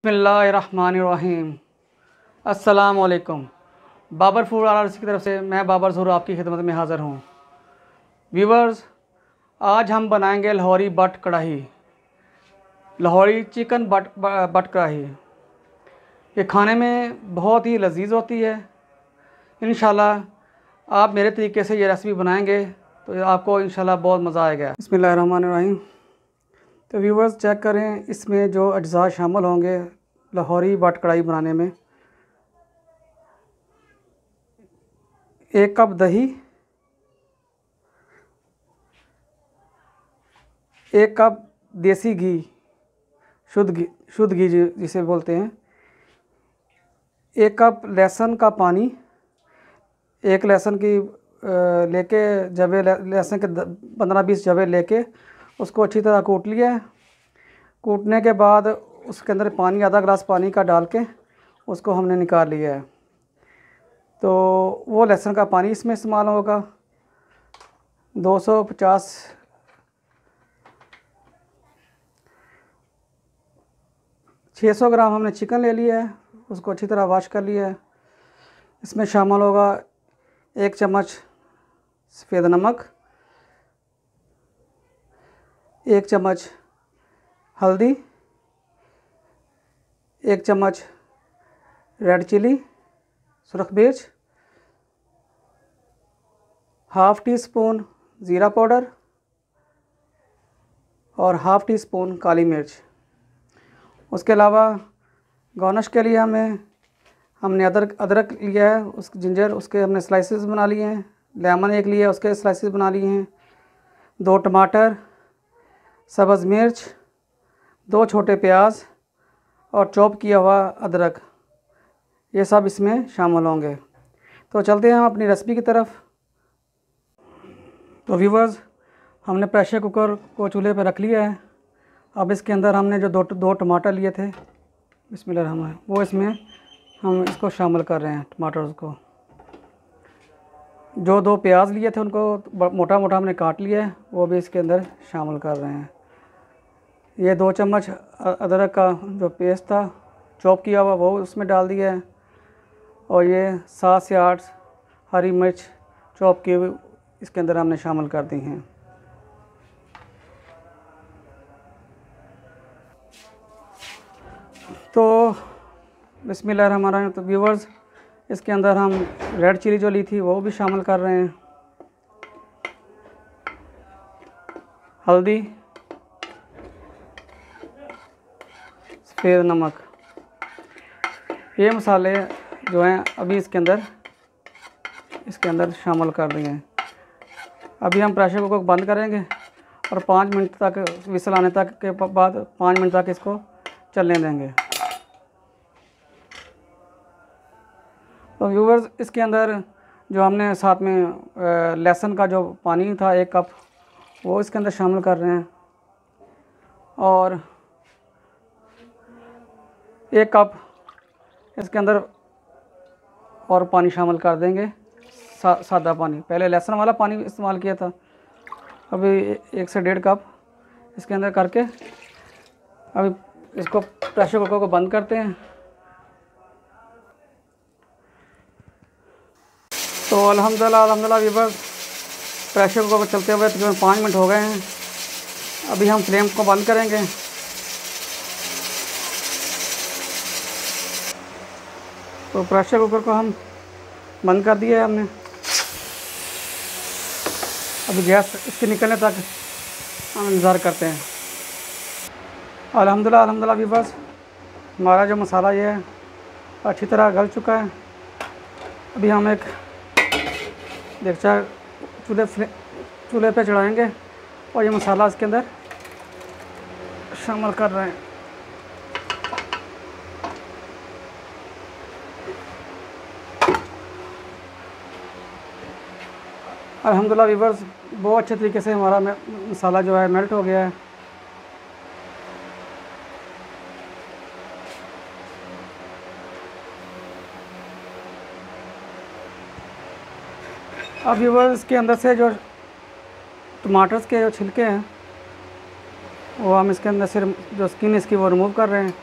बिस्मिल्लाहिर्रहमानिर्रहीम। अस्सलाम वालेकुम। बाबर फूड आर्ट्स की तरफ से मैं बाबर ज़हूर आपकी खिदमत में हाज़िर हूँ। व्यूवर्स, आज हम बनाएंगे लाहौरी बट कढ़ाई, लाहौरी चिकन बट कढ़ाई। ये खाने में बहुत ही लजीज होती है। इंशाल्लाह आप मेरे तरीके से ये रेसिपी बनाएंगे तो आपको इंशाल्लाह बहुत मज़ा आएगा। बिस्मिल्लाहिर्रहमानिर्रहीम। तो व्यूवर्स, चेक करें इसमें जो अज्जा शामिल होंगे लाहौरी बट कढ़ाई बनाने में। 1 कप दही, 1 कप देसी घी, शुद्ध घी जिसे बोलते हैं, 1 कप लहसुन का पानी। एक लहसुन की लेके जबे लहसुन के 15-20 जबे लेके उसको अच्छी तरह कूट लिया है। कूटने के बाद उसके अंदर पानी, आधा गिलास पानी का डाल के उसको हमने निकाल लिया है। तो वो लहसुन का पानी इसमें इस्तेमाल होगा। 600 ग्राम हमने चिकन ले लिया है, उसको अच्छी तरह वॉश कर लिया है। इसमें शामिल होगा 1 चम्मच सफ़ेद नमक, 1 चम्मच हल्दी, 1 चम्मच रेड चिली सुरख मिर्च, हाफ़ टी स्पून ज़ीरा पाउडर और हाफ़ टी स्पून काली मिर्च। उसके अलावा गार्निश के लिए हमने अदरक लिया है, उस जिंजर उसके हमने स्लाइसेस बना लिए हैं। लेमन 1 लिया, उसके स्लाइसेस बना लिए हैं। 2 टमाटर, सब्ज़ मिर्च, 2 छोटे प्याज और चॉप किया हुआ अदरक, ये सब इसमें शामिल होंगे। तो चलते हैं हम अपनी रेसिपी की तरफ। तो व्यूवर्स, हमने प्रेशर कुकर को चूल्हे पर रख लिया है। अब इसके अंदर हमने जो दो टमाटर लिए थे, बिस्मिल्लाह, वो इसमें हम इसको शामिल कर रहे हैं। टमाटर को, जो 2 प्याज लिए थे उनको मोटा मोटा हमने काट लिया है, वो भी इसके अंदर शामिल कर रहे हैं। ये 2 चम्मच अदरक का जो पेस्ट था चॉप किया हुआ, वो उसमें डाल दिया है। और ये 7 से 8 हरी मिर्च चॉप की हुई इसके अंदर हमने शामिल कर दी हैं। तो बिस्मिल्लाहिर्रहमानिर्रहीम। तो व्यूवर्स, इसके अंदर हम रेड चिली जो ली थी वो भी शामिल कर रहे हैं। हल्दी, सफ़ेद नमक, ये मसाले जो हैं अभी इसके अंदर शामिल कर दिए हैं। अभी हम प्रेशर कुकर को बंद करेंगे और 5 मिनट तक, विसल आने तक के बाद 5 मिनट तक इसको चलने देंगे। तो व्यूवर्स, इसके अंदर जो हमने साथ में लहसुन का जो पानी था 1 कप, वो इसके अंदर शामिल कर रहे हैं। और 1 कप इसके अंदर और पानी शामिल कर देंगे, सादा पानी। पहले लहसुन वाला पानी इस्तेमाल किया था, अभी 1 से 1.5 कप इसके अंदर करके अभी इसको प्रेशर कुकर को बंद करते हैं। तो अल्हम्दुलिल्लाह व्यूवर्स, प्रेशर कुकर को चलते हुए तकरीबन 5 मिनट हो गए हैं। अभी हम फ्लेम को बंद करेंगे। तो प्रेशर कुकर को हम बंद कर दिया है हमने। अभी गैस इसके निकलने तक हम इंतज़ार करते हैं। अल्हम्दुलिल्लाह व्यूवर्स, हमारा जो मसाला ये है अच्छी तरह गल चुका है। अभी हम एक देगचा चूल्हे पे चढ़ाएंगे और ये मसाला इसके अंदर शामिल कर रहे हैं। अल्हम्दुलिल्लाह व्यूवर्स, बहुत अच्छे तरीके से हमारा मसाला जो है मेल्ट हो गया है। अब व्यूवर्स, इसके अंदर से जो टमाटर्स के जो छिलके हैं वो हम इसके अंदर से जो स्किन इसकी वो रिमूव कर रहे हैं।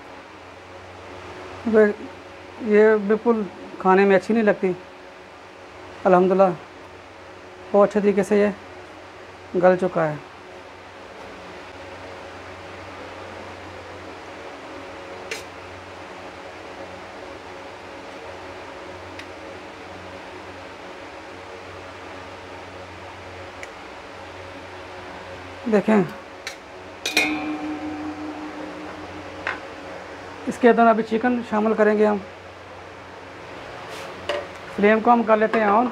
वे ये बिल्कुल खाने में अच्छी नहीं लगती। अल्हम्दुलिल्लाह बहुत अच्छे तरीके से ये गल चुका है। देखें, इसके अंदर अभी चिकन शामिल करेंगे हम। फ्लेम को हम कर लेते हैं ऑन।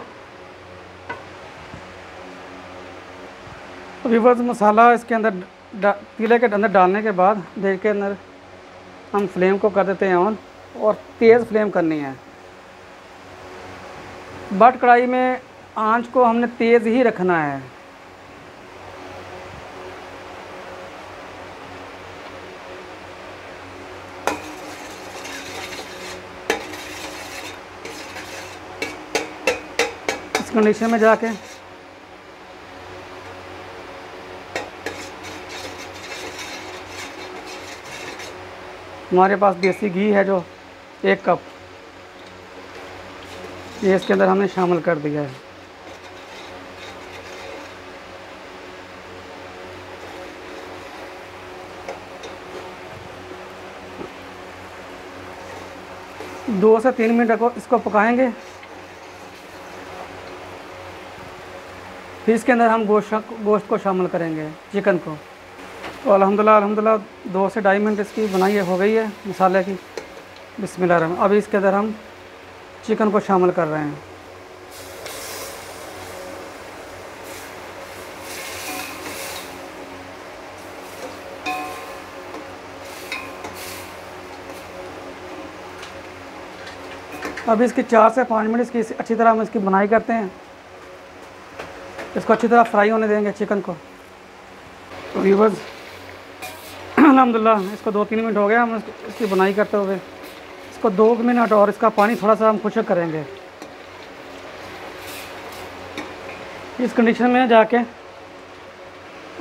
व्यूअर्स, मसाला इसके अंदर पतीले के अंदर डालने के बाद देख के अंदर हम फ्लेम को कर देते हैं ऑन और तेज़ फ्लेम करनी है। बट कढ़ाई में आंच को हमने तेज़ ही रखना है। इस कंडीशन में जाके हमारे पास देसी घी है जो 1 कप, ये इसके अंदर हमने शामिल कर दिया है। दो से 3 मिनट को इसको पकाएंगे। फिर इसके अंदर हम गोश्त को शामिल करेंगे, चिकन को। तो अल्हम्दुलिल्लाह 2 से 2.5 मिनट इसकी बनाई हो गई है मसाले की। बिस्मिल्लाह रहमान। अभी इसके अंदर हम चिकन को शामिल कर रहे हैं। अभी इसकी 4 से 5 मिनट इसकी अच्छी तरह हम इसकी बनाई करते हैं। इसको अच्छी तरह फ्राई होने देंगे चिकन को। तो व्यूअर्स, अल्हम्दुलिल्लाह इसको 2-3 मिनट हो गया हम इसकी बुनाई करते हुए। इसको 2 मिनट और इसका पानी थोड़ा सा हम खुश्क करेंगे। इस कंडीशन में जाके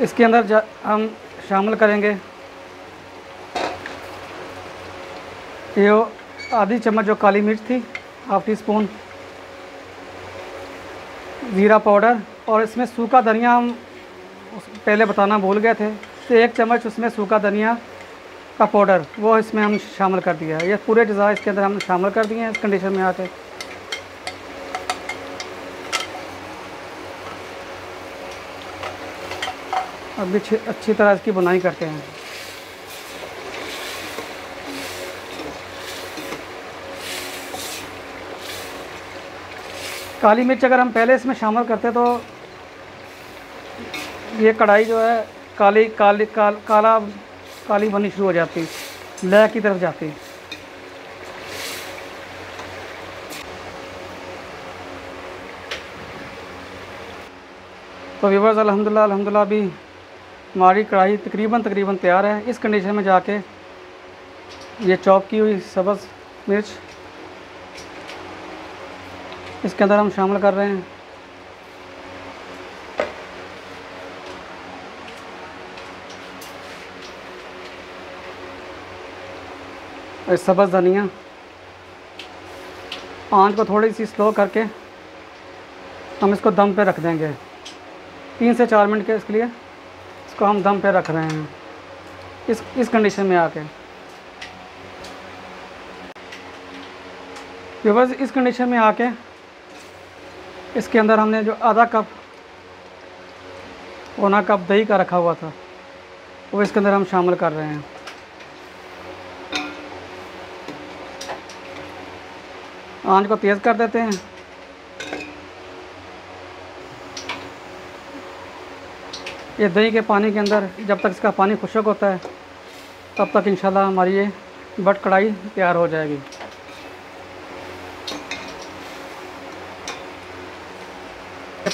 इसके अंदर हम शामिल करेंगे ये आधी चम्मच जो काली मिर्च थी, हाफ टी स्पून ज़ीरा पाउडर, और इसमें सूखा धनिया हम पहले बताना भूल गए थे, तो 1 चम्मच उसमें सूखा धनिया का पाउडर वो इसमें हम शामिल कर दिया है। ये पूरे अज़ा इसके अंदर हमने शामिल कर दिए हैं इस कंडीशन में आके। अब भी अच्छी तरह इसकी बुनाई करते हैं। काली मिर्च अगर हम पहले इसमें शामिल करते तो ये कढ़ाई जो है काली बननी शुरू हो जाती, लय की तरफ जाती। तो व्यूअर्स, अल्हम्दुलिल्लाह अभी हमारी कढ़ाई तकरीबन तैयार है। इस कंडीशन में जाके ये चॉप की हुई सब्ज़ मिर्च इसके अंदर हम शामिल कर रहे हैं। और सब्ज़ धनिया, आंच को थोड़ी सी स्लो करके हम इसको दम पे रख देंगे 3 से 4 मिनट के। इसके लिए इसको हम दम पे रख रहे हैं इस कंडीशन में आके। व्यूअर्स, इस कंडीशन में आके इसके अंदर हमने जो आधा कप पौना कप दही का रखा हुआ था वो इसके अंदर हम शामिल कर रहे हैं। आंच को तेज़ कर देते हैं। ये दही के पानी के अंदर जब तक इसका पानी खुश्क होता है तब तक इंशाल्लाह हमारी ये बट कढ़ाई तैयार हो जाएगी।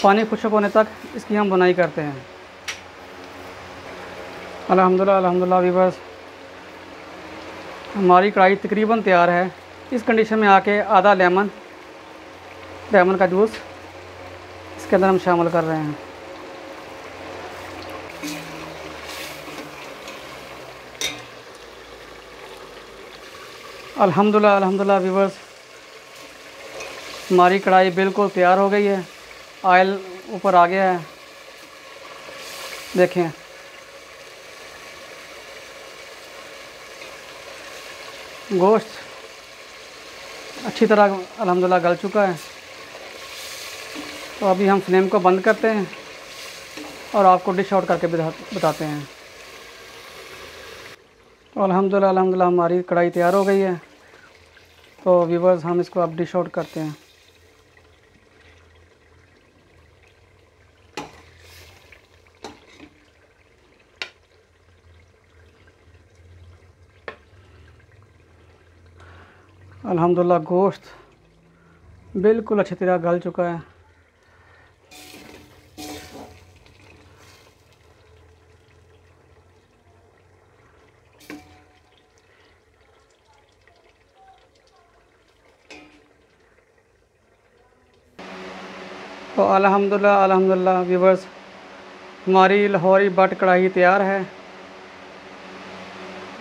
पानी खुश्क होने तक इसकी हम बुनाई करते हैं। अल्हम्दुलिल्लाह व्यूअर्स, हमारी कढ़ाई तकरीबन तैयार है। इस कंडीशन में आके आधा लेमन का जूस इसके अंदर हम शामिल कर रहे हैं। अल्हम्दुलिल्लाह अल्हम्दुलिल्लाह व्यूअर्स, हमारी कढ़ाई बिल्कुल तैयार हो गई है। ऑयल ऊपर आ गया है, देखें। गोश्त अच्छी तरह अल्हम्दुलिल्लाह गल चुका है। तो अभी हम फ्लेम को बंद करते हैं और आपको डिश आउट करके बताते हैं। तो अल्हम्दुलिल्लाह अल्हम्दुलिल्लाह हमारी कढ़ाई तैयार हो गई है। तो व्यूअर्स, हम इसको अब डिश आउट करते हैं। अल्हम्दुलिल्लाह गोश्त बिल्कुल अच्छी तरह गल चुका है। तो अल्हम्दुलिल्लाह अल्हम्दुलिल्लाह व्यूअर्स, हमारी लाहौरी बट कढ़ाई तैयार है।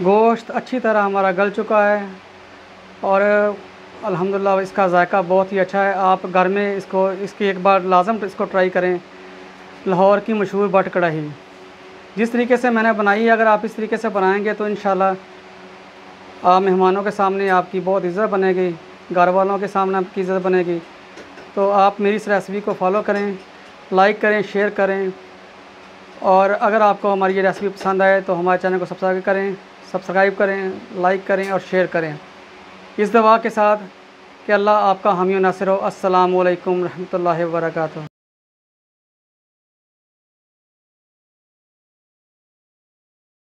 गोश्त अच्छी तरह हमारा गल चुका है और अल्हम्दुलिल्लाह इसका जायका बहुत ही अच्छा है। आप घर में इसकी एक बार लाजम इसको ट्राई करें। लाहौर की मशहूर बट कढ़ाई जिस तरीके से मैंने बनाई है, अगर आप इस तरीके से बनाएंगे तो इंशाल्लाह आप मेहमानों के सामने आपकी बहुत इज़्ज़त बनेगी, घर वालों के सामने आपकी इज़्ज़त बनेगी। तो आप मेरी इस रेसिपी को फॉलो करें, लाइक करें, शेयर करें। और अगर आपको हमारी ये रेसिपी पसंद आए तो हमारे चैनल को सब्सक्राइब करें, लाइक करें और शेयर करें, इस दुआ के साथ कि अल्लाह आपका हामी नासिर हो। अस्सलामु अलैकुम रहमतुल्लाहि व बरकातुहू।